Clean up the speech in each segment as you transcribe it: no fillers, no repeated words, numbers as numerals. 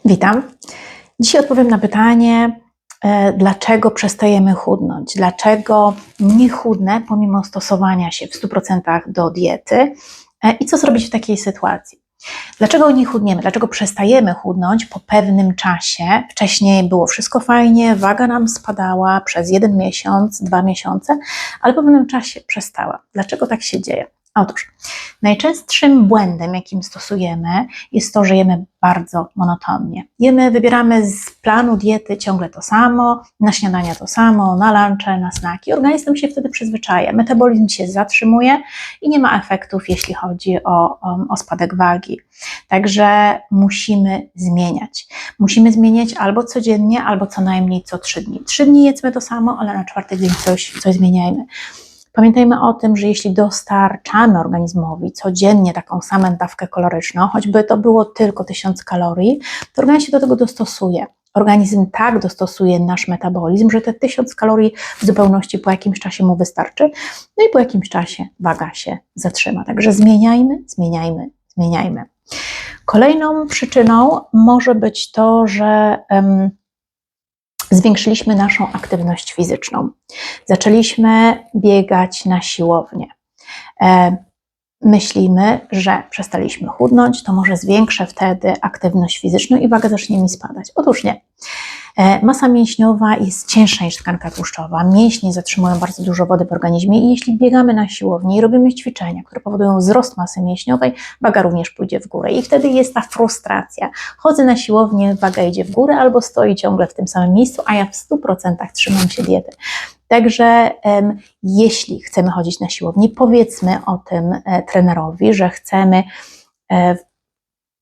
Witam. Dzisiaj odpowiem na pytanie, dlaczego przestajemy chudnąć, dlaczego nie chudnę pomimo stosowania się w 100% do diety i co zrobić w takiej sytuacji. Dlaczego nie chudniemy, dlaczego przestajemy chudnąć po pewnym czasie. Wcześniej było wszystko fajnie, waga nam spadała przez 1 miesiąc, 2 miesiące, ale po pewnym czasie przestała. Dlaczego tak się dzieje? Otóż najczęstszym błędem, jakim stosujemy, jest to, że jemy bardzo monotonnie. Wybieramy z planu diety ciągle to samo, na śniadania to samo, na lunche, na snaki. Organizm się wtedy przyzwyczaja, metabolizm się zatrzymuje i nie ma efektów, jeśli chodzi o spadek wagi. Także musimy zmieniać. Musimy zmieniać albo codziennie, albo co najmniej co 3 dni. 3 dni jedzmy to samo, ale na 4. dzień coś zmieniajmy. Pamiętajmy o tym, że jeśli dostarczamy organizmowi codziennie taką samą dawkę kaloryczną, choćby to było tylko 1000 kalorii, to organizm się do tego dostosuje. Organizm tak dostosuje nasz metabolizm, że te 1000 kalorii w zupełności po jakimś czasie mu wystarczy, no i po jakimś czasie waga się zatrzyma. Także zmieniajmy. Kolejną przyczyną może być to, że zwiększyliśmy naszą aktywność fizyczną. Zaczęliśmy biegać na siłownię. Myślimy, że przestaliśmy chudnąć, to może zwiększę wtedy aktywność fizyczną i waga zacznie mi spadać. Otóż nie. Masa mięśniowa jest cięższa niż tkanka tłuszczowa. Mięśnie zatrzymują bardzo dużo wody w organizmie i jeśli biegamy na siłowni i robimy ćwiczenia, które powodują wzrost masy mięśniowej, waga również pójdzie w górę i wtedy jest ta frustracja. Chodzę na siłownię, waga idzie w górę albo stoi ciągle w tym samym miejscu, a ja w 100% trzymam się diety. Także jeśli chcemy chodzić na siłownię, powiedzmy o tym trenerowi, że chcemy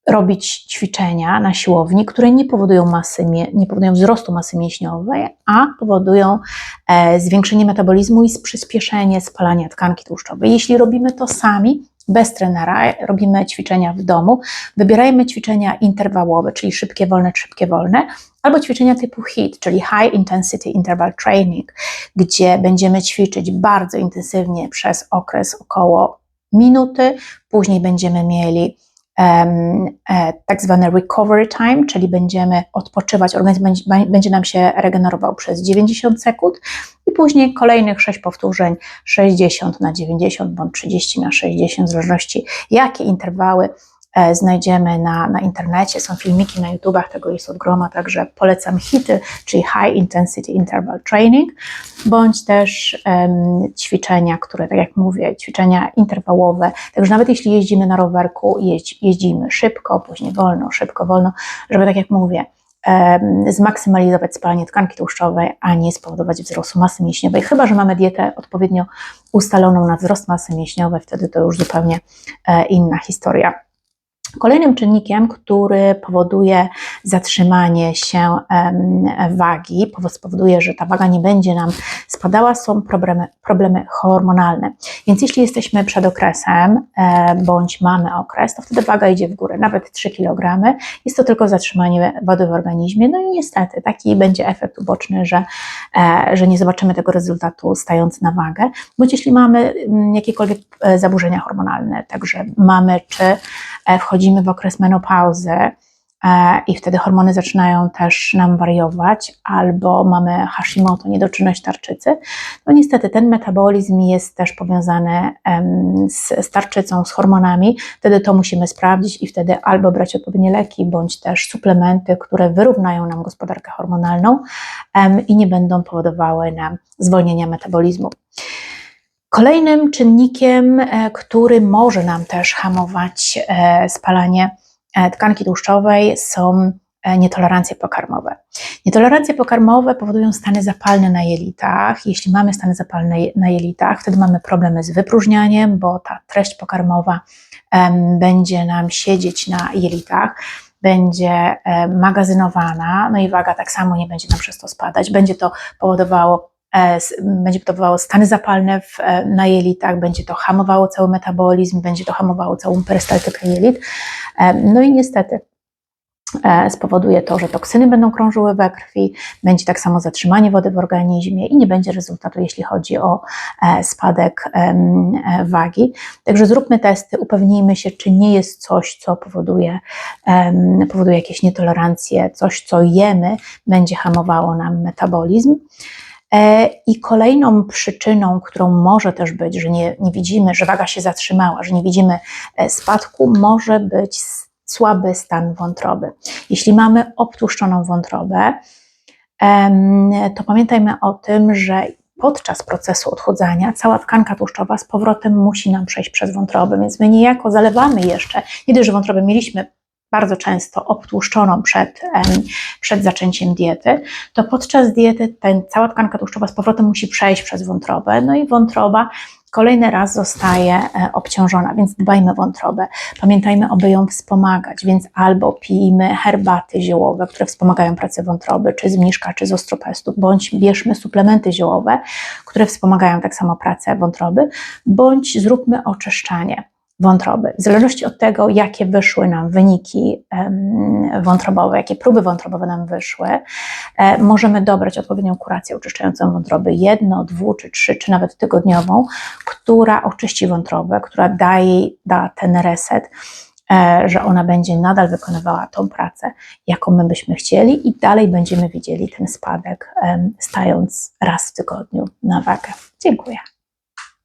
robić ćwiczenia na siłowni, które nie powodują wzrostu masy mięśniowej, a powodują zwiększenie metabolizmu i przyspieszenie spalania tkanki tłuszczowej. Jeśli robimy to sami, bez trenera, robimy ćwiczenia w domu, wybierajmy ćwiczenia interwałowe, czyli szybkie, wolne, albo ćwiczenia typu HIIT, czyli High Intensity Interval Training, gdzie będziemy ćwiczyć bardzo intensywnie przez okres około minuty, później będziemy mieli tak zwany recovery time, czyli będziemy odpoczywać, organizm będzie nam się regenerował przez 90 sekund i później kolejnych 6 powtórzeń 60 na 90 bądź 30 na 60, w zależności jakie interwały znajdziemy na internecie, są filmiki na YouTubach, tego jest od groma, także polecam HIIT-y, czyli High Intensity Interval Training, bądź też ćwiczenia, które, tak jak mówię, ćwiczenia interwałowe, także nawet jeśli jeździmy na rowerku, jeździmy szybko, później wolno, szybko, wolno, żeby, tak jak mówię, zmaksymalizować spalanie tkanki tłuszczowej, a nie spowodować wzrostu masy mięśniowej, chyba że mamy dietę odpowiednio ustaloną na wzrost masy mięśniowej, wtedy to już zupełnie inna historia. Kolejnym czynnikiem, który powoduje zatrzymanie się wagi, spowoduje, że ta waga nie będzie nam spadała, są problemy hormonalne. Więc jeśli jesteśmy przed okresem, bądź mamy okres, to wtedy waga idzie w górę, nawet 3 kg. Jest to tylko zatrzymanie wody w organizmie, no i niestety taki będzie efekt uboczny, że nie zobaczymy tego rezultatu stając na wagę, bądź jeśli mamy jakiekolwiek zaburzenia hormonalne, także mamy wchodzimy w okres menopauzy i wtedy hormony zaczynają też nam wariować, albo mamy Hashimoto, niedoczynność tarczycy, no niestety ten metabolizm jest też powiązany z tarczycą, z hormonami, wtedy to musimy sprawdzić i wtedy albo brać odpowiednie leki, bądź też suplementy, które wyrównają nam gospodarkę hormonalną i nie będą powodowały nam zwolnienia metabolizmu. Kolejnym czynnikiem, który może nam też hamować spalanie tkanki tłuszczowej, są nietolerancje pokarmowe. Nietolerancje pokarmowe powodują stany zapalne na jelitach. Jeśli mamy stany zapalne na jelitach, wtedy mamy problemy z wypróżnianiem, bo ta treść pokarmowa będzie nam siedzieć na jelitach, będzie magazynowana, no i waga tak samo nie będzie nam przez to spadać. Będzie to powodowało stany zapalne na jelitach, będzie to hamowało cały metabolizm, będzie to hamowało całą perystaltykę jelit. No i niestety spowoduje to, że toksyny będą krążyły we krwi, będzie tak samo zatrzymanie wody w organizmie i nie będzie rezultatu, jeśli chodzi o spadek wagi. Także zróbmy testy, upewnijmy się, czy nie jest coś, co powoduje jakieś nietolerancje, coś, co jemy, będzie hamowało nam metabolizm. I kolejną przyczyną, którą może też być, że nie widzimy, że waga się zatrzymała, że nie widzimy spadku, może być słaby stan wątroby. Jeśli mamy obtłuszczoną wątrobę, to pamiętajmy o tym, że podczas procesu odchudzania cała tkanka tłuszczowa z powrotem musi nam przejść przez wątrobę, więc my niejako zalewamy jeszcze, nie dość, że wątrobę mieliśmy bardzo często obtłuszczoną przed zaczęciem diety, to podczas diety cała tkanka tłuszczowa z powrotem musi przejść przez wątrobę, no i wątroba kolejny raz zostaje obciążona, więc dbajmy o wątrobę. Pamiętajmy, aby ją wspomagać, więc albo pijmy herbaty ziołowe, które wspomagają pracę wątroby, czy z mniszka, czy z ostropestu, bądź bierzmy suplementy ziołowe, które wspomagają tak samo pracę wątroby, bądź zróbmy oczyszczanie wątroby. W zależności od tego, jakie wyszły nam wyniki wątrobowe, jakie próby wątrobowe nam wyszły, możemy dobrać odpowiednią kurację oczyszczającą wątroby 1, 2 czy 3, czy nawet tygodniową, która oczyści wątrobę, która da ten reset, że ona będzie nadal wykonywała tą pracę, jaką my byśmy chcieli i dalej będziemy widzieli ten spadek, stając raz w tygodniu na wagę. Dziękuję.